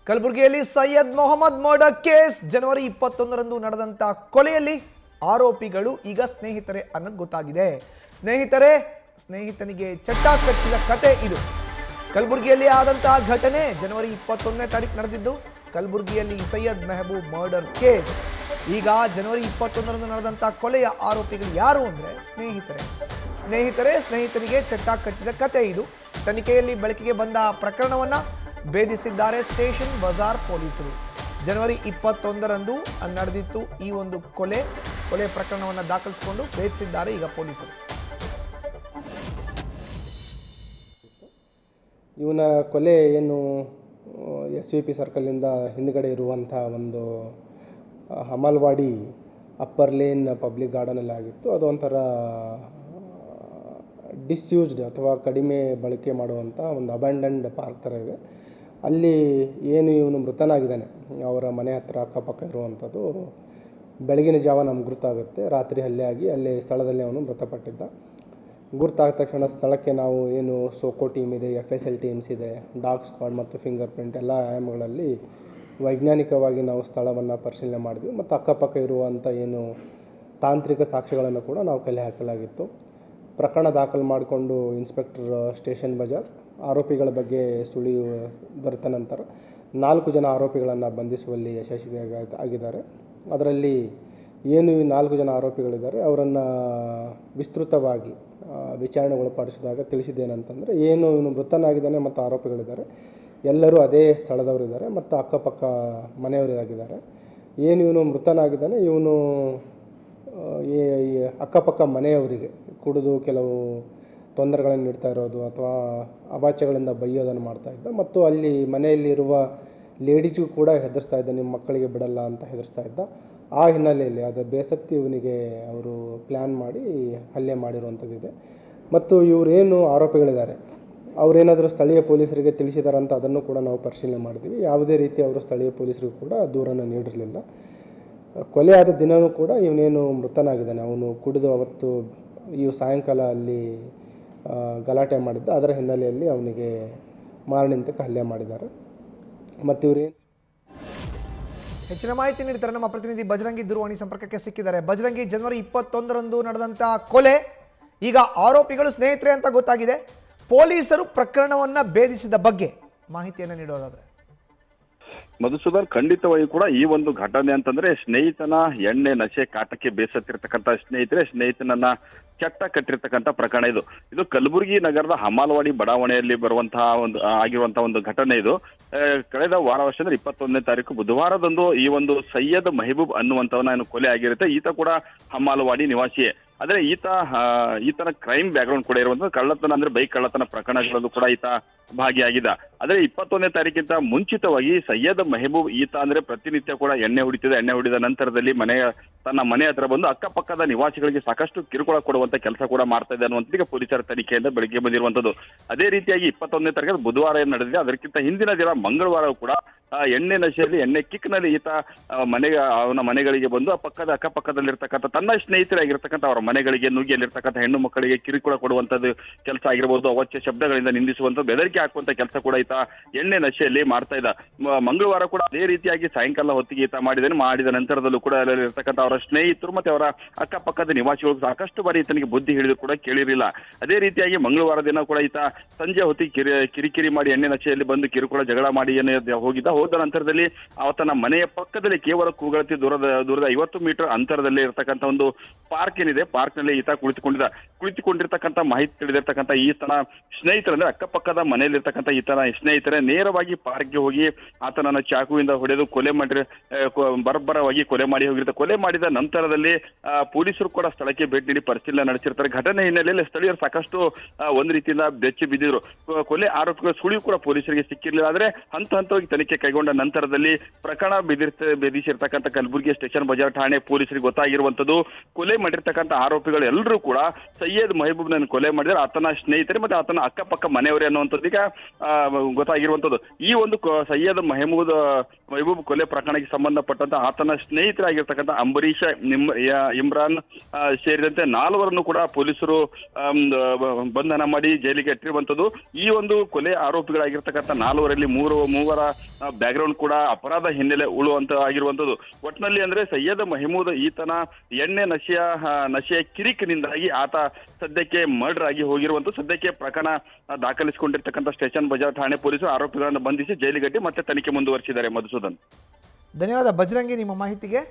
ಕಲಬುರಗಿಯಲ್ಲಿ Syed Mohammed murder case ಜನವರಿ 21ರಂದು ನಡೆದಂತ ಕೊಲೆಯಲ್ಲಿ ಆರೋಪಿಗಳು ಈಗ ಸ್ನೇಹಿತರೆ ಅನ್ನೋದು ಗೊತ್ತಾಗಿದೆ. ಸ್ನೇಹಿತನಿಗೆ ಚಟ್ಟ ಕಟ್ಟಿದ ಕತೆ ಇದು. ಕಲಬುರಗಿಯಲ್ಲಿ ಆದಂತಹ ಘಟನೆ ಜನವರಿ 21ನೇ ತಾರೀಕು ನಡೆದಿದ್ದು. ಕಲಬುರಗಿಯಲ್ಲಿ ಸೈಯದ್ ಮೆಹಬೂಬ್ ಮರ್ಡರ್ ಕೇಸ್. ಈಗ ಜನವರಿ 21ರಂದು ನಡೆದಂತಹ ಕೊಲೆಯ ಆರೋಪಿಗಳು ಯಾರು ಅಂದ್ರೆ ಸ್ನೇಹಿತನಿಗೆ ಚಟ್ಟ ಕಟ್ಟಿದ ಕತೆ ಇದು. ತನಿಖೆಯಲ್ಲಿ ಬೆಳಕಿಗೆ ಬಂದ ಪ್ರಕರಣವನ್ನ ಭೇದಿಸಿದ್ದಾರೆ ಸ್ಟೇಷನ್ ಬಜಾರ್ ಪೊಲೀಸರು. ಜನವರಿ 21ರಂದು ನಡೆದಿತ್ತು ಈ ಒಂದು ಕೊಲೆ ಪ್ರಕರಣವನ್ನು ದಾಖಲಿಸಿಕೊಂಡು ಭೇದಿಸಿದ್ದಾರೆ ಈಗ ಪೊಲೀಸರು. ಇವನ ಕೊಲೆ ಏನು SVP ಸರ್ಕಲಿಂದ ಹಿಂದ್ಗಡೆ ಇರುವಂಥ ಒಂದು ಹಮಲ್ವಾಡಿ ಅಪ್ಪರ್ ಲೇನ್ ಪಬ್ಲಿಕ್ ಗಾರ್ಡನಲ್ಲಿ ಆಗಿತ್ತು. ಅದು ಒಂಥರ ಡಿಸ್ಯೂಸ್ಡ್ ಅಥವಾ ಕಡಿಮೆ ಬಳಕೆ ಮಾಡುವಂಥ ಒಂದು ಅಬ್ಯಾಂಡನ್ಡ್ ಪಾರ್ಕ್ ಥರ ಇದೆ. ಅಲ್ಲಿ ಏನು ಇವನು ಮೃತನಾಗಿದ್ದಾನೆ, ಅವರ ಮನೆ ಹತ್ತಿರ ಅಕ್ಕಪಕ್ಕ ಇರುವಂಥದ್ದು ಬೆಳಗಿನ ಜಾವ ನಮ್ಗೆ ಗುರುತಾಗುತ್ತೆ. ರಾತ್ರಿ ಹಲ್ಲೆ ಆಗಿ ಅಲ್ಲೇ ಸ್ಥಳದಲ್ಲಿ ಅವನು ಮೃತಪಟ್ಟಿದ್ದ. ಗುರುತಾದ ತಕ್ಷಣ ಸ್ಥಳಕ್ಕೆ ನಾವು ಏನು ಸೋಕೋ ಟೀಮ್ ಇದೆ, FSL ಟೀಮ್ಸ್ ಇದೆ, ಡಾಗ್ ಸ್ಕ್ವಾಡ್ ಮತ್ತು ಫಿಂಗರ್ ಪ್ರಿಂಟ್ ಎಲ್ಲ ಆಯಾಮಗಳಲ್ಲಿ ವೈಜ್ಞಾನಿಕವಾಗಿ ನಾವು ಸ್ಥಳವನ್ನು ಪರಿಶೀಲನೆ ಮಾಡಿದ್ವಿ. ಮತ್ತು ಅಕ್ಕಪಕ್ಕ ಇರುವಂಥ ಏನು ತಾಂತ್ರಿಕ ಸಾಕ್ಷ್ಯಗಳನ್ನು ಕೂಡ ನಾವು ಕಲೆ ಹಾಕಲಾಗಿತ್ತು. ಪ್ರಕರಣ ದಾಖಲು ಮಾಡಿಕೊಂಡು ಇನ್ಸ್ಪೆಕ್ಟರ್ ಸ್ಟೇಷನ್ ಬಜಾರ್ ಆರೋಪಿಗಳ ಬಗ್ಗೆ ಸುಳಿವು ದೊರೆತ ನಂತರ 4 ಜನ ಆರೋಪಿಗಳನ್ನು ಬಂಧಿಸುವಲ್ಲಿ ಯಶಸ್ವಿಯಾಗಿದ್ದಾರೆ. ಅದರಲ್ಲಿ ಏನು ಈ 4 ಜನ ಆರೋಪಿಗಳಿದ್ದಾರೆ ಅವರನ್ನು ವಿಸ್ತೃತವಾಗಿ ವಿಚಾರಣೆಗೊಳಪಡಿಸಿದಾಗ ತಿಳಿಸಿದ್ದೇನೆಂತಂದರೆ, ಏನು ಇವನು ಮೃತನಾಗಿದ್ದಾನೆ ಮತ್ತು ಆರೋಪಿಗಳಿದ್ದಾರೆ ಎಲ್ಲರೂ ಅದೇ ಸ್ಥಳದವರಿದ್ದಾರೆ ಮತ್ತು ಅಕ್ಕಪಕ್ಕ ಮನೆಯವರಾಗಿದ್ದಾರೆ. ಏನು ಇವನು ಮೃತನಾಗಿದ್ದಾನೆ, ಇವನು ಈ ಅಕ್ಕಪಕ್ಕ ಮನೆಯವರಿಗೆ ಕುಡಿದು ಕೆಲವು ತೊಂದರೆಗಳನ್ನು ನೀಡ್ತಾ ಇರೋದು ಅಥವಾ ಅವಾಚ್ಯಗಳಿಂದ ಬೈಯೋದನ್ನು ಮಾಡ್ತಾಯಿದ್ದ. ಮತ್ತು ಅಲ್ಲಿ ಮನೆಯಲ್ಲಿರುವ ಲೇಡೀಸ್ಗೂ ಕೂಡ ಹೆದರ್ಸ್ತಾ ಇದ್ದ, ನಿಮ್ಮ ಮಕ್ಕಳಿಗೆ ಬಿಡಲ್ಲ ಅಂತ ಹೆದರ್ಸ್ತಾ ಇದ್ದ. ಆ ಹಿನ್ನೆಲೆಯಲ್ಲಿ ಅದು ಬೇಸತ್ತಿ ಇವನಿಗೆ ಅವರು ಪ್ಲ್ಯಾನ್ ಮಾಡಿ ಹಲ್ಲೆ ಮಾಡಿರುವಂಥದ್ದಿದೆ. ಮತ್ತು ಇವರೇನು ಆರೋಪಿಗಳಿದ್ದಾರೆ ಅವರೇನಾದರೂ ಸ್ಥಳೀಯ ಪೊಲೀಸರಿಗೆ ತಿಳಿಸಿದಾರಂತ ಅದನ್ನು ಕೂಡ ನಾವು ಪರಿಶೀಲನೆ ಮಾಡಿದ್ವಿ. ಯಾವುದೇ ರೀತಿ ಅವರು ಸ್ಥಳೀಯ ಪೊಲೀಸರಿಗೂ ಕೂಡ ದೂರನ್ನು ನೀಡಿರಲಿಲ್ಲ. ಕೊಲೆ ಆದ ದಿನವೂ ಕೂಡ ಇವನೇನು ಮೃತನಾಗಿದ್ದಾನೆ, ಅವನು ಕುಡಿದು ಅವತ್ತು ಈ ಸಾಯಂಕಾಲ ಅಲ್ಲಿ ಗಲಾಟೆ ಮಾಡಿದ್ದ. ಅದರ ಹಿನ್ನೆಲೆಯಲ್ಲಿ ಅವನಿಗೆ ಮಾರಣಾಂತಿಕ ಹಲ್ಲೆ ಮಾಡಿದ್ದಾರೆ. ಮತ್ತು ಇವರೇನು ಹೆಚ್ಚಿನ ಮಾಹಿತಿ ನೀಡ್ತಾರೆ ನಮ್ಮ ಪ್ರತಿನಿಧಿ ಬಜರಂಗಿ ದೂರವಾಣಿ ಸಂಪರ್ಕಕ್ಕೆ ಸಿಕ್ಕಿದ್ದಾರೆ. ಬಜರಂಗಿ, ಜನವರಿ 21ರಂದು ನಡೆದಂತ ಕೊಲೆ, ಈಗ ಆರೋಪಿಗಳು ಸ್ನೇಹಿತರೆ ಅಂತ ಗೊತ್ತಾಗಿದೆ. ಪೊಲೀಸರು ಪ್ರಕರಣವನ್ನ ಭೇದಿಸಿದ ಬಗ್ಗೆ ಮಾಹಿತಿಯನ್ನು ನೀಡೋದಾದ್ರೆ? ಮಧುಸೂದನ್, ಖಂಡಿತವಾಗಿ ಕೂಡ ಈ ಒಂದು ಘಟನೆ ಅಂತಂದ್ರೆ ಸ್ನೇಹಿತನ ಎಣ್ಣೆ ನಶೆ ಕಾಟಕ್ಕೆ ಬೇಸತ್ತಿರ್ತಕ್ಕಂಥ ಸ್ನೇಹಿತನನ್ನ ಚಟ್ಟ ಕಟ್ಟಿರ್ತಕ್ಕಂಥ ಪ್ರಕರಣ ಇದು ಕಲಬುರಗಿ ನಗರದ ಹಮಾಲ್ವಾಡಿ ಬಡಾವಣೆಯಲ್ಲಿ ಆಗಿರುವಂತಹ ಒಂದು ಘಟನೆ ಇದು. ಕಳೆದ ವರ್ಷ ಅಂದ್ರೆ 21ನೇ ತಾರೀಕು ಬುಧವಾರದಂದು ಈ ಒಂದು ಸೈಯದ್ ಮೆಹಬೂಬ್ ಅನ್ನುವಂಥವನ ಕೊಲೆ ಆಗಿರುತ್ತೆ. ಈತ ಕೂಡ ಹಮಾಲ್ವಾಡಿ ನಿವಾಸಿಯೇ. ಆದ್ರೆ ಈತನ ಕ್ರೈಮ್ ಬ್ಯಾಕ್ಗ್ರೌಂಡ್ ಕೂಡ ಇರುವಂತಹ ಕಳ್ಳತನ ಅಂದ್ರೆ ಬೈಕ್ ಕಳ್ಳತನ ಪ್ರಕರಣಗಳಲ್ಲೂ ಕೂಡ ಈತ ಭಾಗಿಯಾಗಿದ್ದ. ಆದ್ರೆ 21ನೇ ತಾರೀಕಿಂತ ಮುಂಚಿತವಾಗಿ ಸೈಯದ್ ಮೆಹಬೂಬ್ ಈತ ಅಂದ್ರೆ ಪ್ರತಿನಿತ್ಯ ಕೂಡ ಎಣ್ಣೆ ಹೊಡಿದ ನಂತರದಲ್ಲಿ ತನ್ನ ಮನೆ ಹತ್ರ ಬಂದು ಅಕ್ಕಪಕ್ಕದ ನಿವಾಸಿಗಳಿಗೆ ಸಾಕಷ್ಟು ಕಿರುಕುಳ ಕೊಡುವಂತ ಕೆಲಸ ಕೂಡ ಮಾಡ್ತಾ ಇದೆ ಅನ್ನುವಂಥದ್ದು ಪೊಲೀಸರ ತನಿಖೆಯಿಂದ ಬೆಳಗ್ಗೆ ಬಂದಿರುವಂತದ್ದು. ಅದೇ ರೀತಿಯಾಗಿ 21ನೇ ತಾರೀಕು ಬುಧವಾರ ಏನ್ ನಡೆದಿದೆ ಅದಕ್ಕಿಂತ ಹಿಂದಿನ ದಿನ ಮಂಗಳವಾರ ಕೂಡ ಎಣ್ಣೆ ನಶೆಯಲ್ಲಿ ಎಣ್ಣೆ ಕಿಕ್ನಲ್ಲಿ ಈತ ಅವನ ಮನೆಗಳಿಗೆ ಬಂದು ಅಕ್ಕಪಕ್ಕದಲ್ಲಿರ್ತಕ್ಕಂಥ ತನ್ನ ಸ್ನೇಹಿತರಾಗಿರ್ತಕ್ಕಂಥ ಅವರ ಮನೆಗಳಿಗೆ ನುಗ್ಗಿಯಲ್ಲಿರ್ತಕ್ಕಂಥ ಹೆಣ್ಣು ಮಕ್ಕಳಿಗೆ ಕಿರುಕುಳ ಕೊಡುವಂತದ್ದು ಕೆಲಸ ಆಗಿರ್ಬೋದು, ಅವಾಚ್ಯ ಶಬ್ದಗಳಿಂದ ನಿಂದಿಸುವಂತ, ಬೆದರಿಕೆ ಹಾಕುವಂತ ಕೆಲಸ ಕೂಡ ಈತ ಎಣ್ಣೆ ನಶೆಯಲ್ಲಿ ಮಾಡ್ತಾ ಇದ್ದ. ಮಂಗಳವಾರ ಕೂಡ ಅದೇ ರೀತಿಯಾಗಿ ಸಾಯಂಕಾಲ ಹೊತ್ತಿಗೆ ಈತ ಮಾಡಿದ ನಂತರದಲ್ಲೂ ಕೂಡ ಅಲ್ಲಿರ್ತಕ್ಕಂಥ ಅವರ ಸ್ನೇಹಿತರು ಮತ್ತೆ ಅವರ ಅಕ್ಕಪಕ್ಕದ ನಿವಾಸಿಗಳು ಸಾಕಷ್ಟು ಬಾರಿ ಈತನಿಗೆ ಬುದ್ಧಿ ಹಿಡಿದು ಕೂಡ ಕೇಳಿರಲಿಲ್ಲ. ಅದೇ ರೀತಿಯಾಗಿ ಮಂಗಳವಾರ ದಿನ ಕೂಡ ಈತ ಸಂಜೆ ಹೊತ್ತಿಗೆ ಕಿರಿಕಿರಿ ಮಾಡಿ ಎಣ್ಣೆ ನಶೆಯಲ್ಲಿ ಬಂದು ಕಿರುಕುಳ ಜಗಳ ಮಾಡಿ ಹೋದ ನಂತರದಲ್ಲಿ ಆತನ ಮನೆಯ ಪಕ್ಕದಲ್ಲಿ ಕೇವಲ ಕೂಗಳತಿ ದೂರದ 50 ಮೀಟರ್ ಅಂತರದಲ್ಲಿ ಇರತಕ್ಕಂಥ ಒಂದು ಪಾರ್ಕ್ ಏನಿದೆ, ಪಾರ್ಕ್ ನಲ್ಲಿ ಈತ ಕುಳಿತುಕೊಂಡಿರ್ತಕ್ಕಂಥ ಮಾಹಿತಿ ತಿಳಿದಿರ್ತಕ್ಕಂಥ ಈತನ ಸ್ನೇಹಿತರಂದ್ರೆ ಅಕ್ಕಪಕ್ಕದ ಮನೆಯಲ್ಲಿರ್ತಕ್ಕಂಥ ಈತನ ಸ್ನೇಹಿತರೇ ನೇರವಾಗಿ ಪಾರ್ಕ್ಗೆ ಹೋಗಿ ಆತನನ್ನ ಚಾಕುವಿಂದ ಹೊಡೆದು ಬರ್ಬರವಾಗಿ ಕೊಲೆ ಮಾಡಿ ಹೋಗಿರ್ತಾರೆ. ಕೊಲೆ ಮಾಡಿದ ನಂತರದಲ್ಲಿ ಪೊಲೀಸರು ಕೂಡ ಸ್ಥಳಕ್ಕೆ ಭೇಟಿ ನೀಡಿ ಪರಿಶೀಲನೆ ನಡೆಸಿರ್ತಾರೆ. ಘಟನೆ ಹಿನ್ನೆಲೆಯಲ್ಲಿ ಸ್ಥಳೀಯರು ಸಾಕಷ್ಟು ಒಂದು ರೀತಿಯಿಂದ ಬೆಚ್ಚಿ ಬಿದ್ದಿದ್ರು. ಕೊಲೆ ಆರೋಪಿಗಳ ಸುಳಿವು ಕೂಡ ಪೊಲೀಸರಿಗೆ ಸಿಕ್ಕಿರಲಿಲ್ಲ. ಆದ್ರೆ ಹಂತವಾಗಿ ತನಿಖೆ ಕೈಗೊಂಡ ನಂತರದಲ್ಲಿ ಪ್ರಕರಣ ಭೇದಿಸಿರ್ತಕ್ಕಂಥ ಕಲಬುರಗಿ ಸ್ಟೇಷನ್ ಬಜಾರ್ ಠಾಣೆ ಪೊಲೀಸರಿಗೆ ಗೊತ್ತಾಗಿರುವಂತದ್ದು, ಕೊಲೆ ಮಾಡಿರ್ತಕ್ಕಂಥ ಆರೋಪಿಗಳು ಎಲ್ಲರೂ ಕೂಡ ಸೈಯದ್ ಮೆಹಬೂಬ್ನನ್ನು ಕೊಲೆ ಮಾಡಿದರೆ ಆತನ ಸ್ನೇಹಿತರೆ ಮತ್ತೆ ಆತನ ಅಕ್ಕಪಕ್ಕ ಮನೆಯವರೇ ಅನ್ನುವಂಥದ್ದು ಈಗ ಗೊತ್ತಾಗಿರುವಂತದ್ದು. ಈ ಒಂದು ಸೈಯದ್ ಮೆಹಬೂಬ್ ಕೊಲೆ ಪ್ರಕರಣಕ್ಕೆ ಸಂಬಂಧಪಟ್ಟಂತ ಆತನ ಸ್ನೇಹಿತರಾಗಿರ್ತಕ್ಕಂಥ ಅಂಬರೀಷ್, ಇಮ್ರಾನ್ ಸೇರಿದಂತೆ 4 ಕೂಡ ಪೊಲೀಸರು ಬಂಧನ ಮಾಡಿ ಜೈಲಿಗೆ ಇಟ್ಟಿರುವಂತದ್ದು. ಈ ಒಂದು ಕೊಲೆ ಆರೋಪಿಗಳಾಗಿರ್ತಕ್ಕಂಥ 4ರಲ್ಲಿ ಮೂವರ ಬ್ಯಾಕ್ಗ್ರೌಂಡ್ ಕೂಡ ಅಪರಾಧ ಹಿನ್ನೆಲೆ ಉಳುವಂತ ಆಗಿರುವಂತದ್ದು. ಒಟ್ಟಿನಲ್ಲಿ ಅಂದ್ರೆ ಸೈಯದ್ ಮಹಮೂದ್ ಈತನ ಎಣ್ಣೆ ನಶೆಯ ಕಿರಿಕಿನಿಂದಾಗಿ ಆತ ಸದ್ಯಕ್ಕೆ ಮರ್ಡರ್ ಆಗಿ ಹೋಗಿರುವಂತ. ಸದ್ಯಕ್ಕೆ ಪ್ರಕರಣ ದಾಖಲಿಸಿಕೊಂಡಿರ್ತಕ್ಕಂಥ ಸ್ಟೇಷನ್ ಬಜಾರ್ ಠಾಣೆ ಪೊಲೀಸರು ಆರೋಪಿಗಳನ್ನು ಬಂಧಿಸಿ ಜೈಲಿಗಟ್ಟಿ ಮತ್ತೆ ತನಿಖೆ ಮುಂದುವರಿಸಿದ್ದಾರೆ. ಮಧುಸೂದನ್, ಧನ್ಯವಾದ ಬಜರಂಗಿ ನಿಮ್ಮ ಮಾಹಿತಿಗೆ.